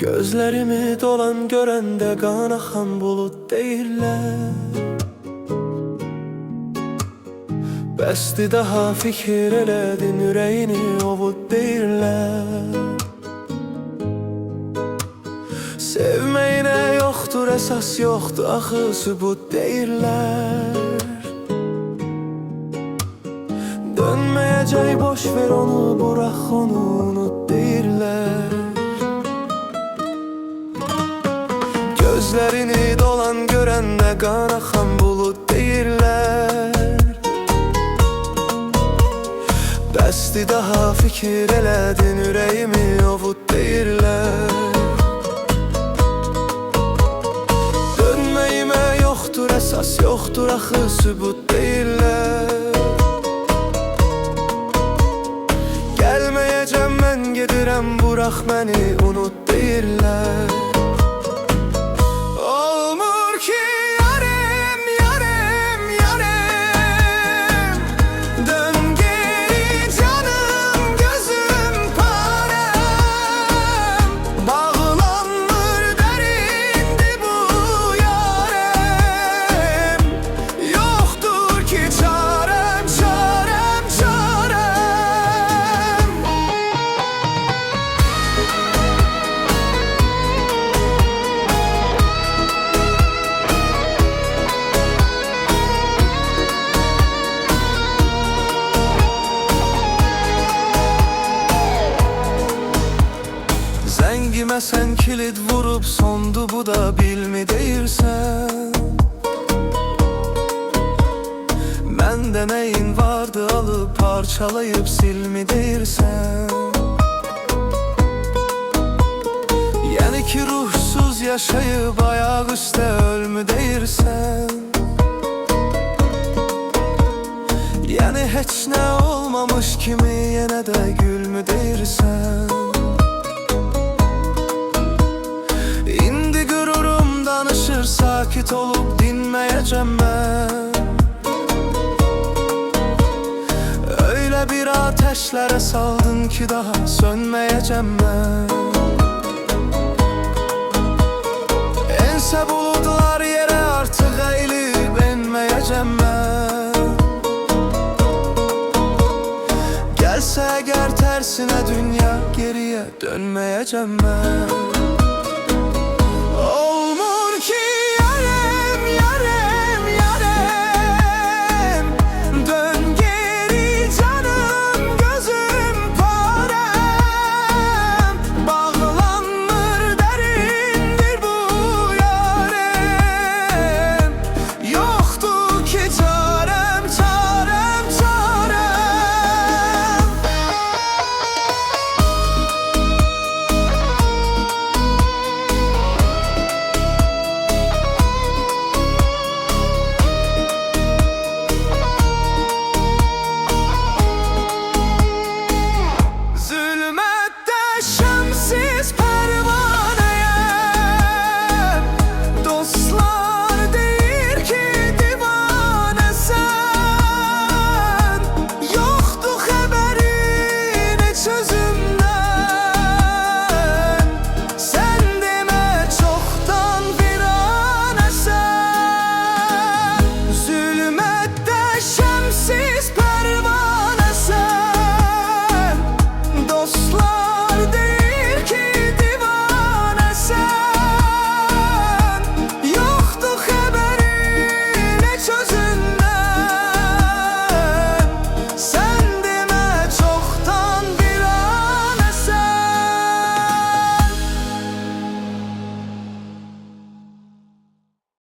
Gözlerimi dolan görende kan akan bulut değiller. Bəsdi daha fikir elədin ürəyini ovud deyirlər. Sevməyinə yoxdur əsas, yoxdur axı sübut deyirlər. Dönməyəcək, boş ver onu, burax onu, unut deyirlər. Gözlərini dolan görəndə qan axan bulut deyirlər. Bəsdi daha fikir elədin ürəyimi ovud deyirlər. Dönməyimə yoxdur əsas, yoxdur axı sübut deyirlər. Gəlməyəcəm, mən gedirəm, burax məni, unut deyirlər. Zəngimə sən kilit vurub sondu bu da bilmi deyirsən. Məndə nəyin vardı alıb parçalayıb silmi deyirsən. Yəni ki ruhsuz yaşayıb ayaq üstə ölmü deyirsən. Yəni heç nə olmamış kimi yenə də gülmü deyirsən. Sakit olup dinməyəcəm mən. Öyle bir ateşlere saldın ki daha sönməyəcəm mən. Ensə buludlar yerə artıq əyilib enməyəcəm mən. Gəlsə əgər tərsinə dünya geriyə dönməyəcəm mən.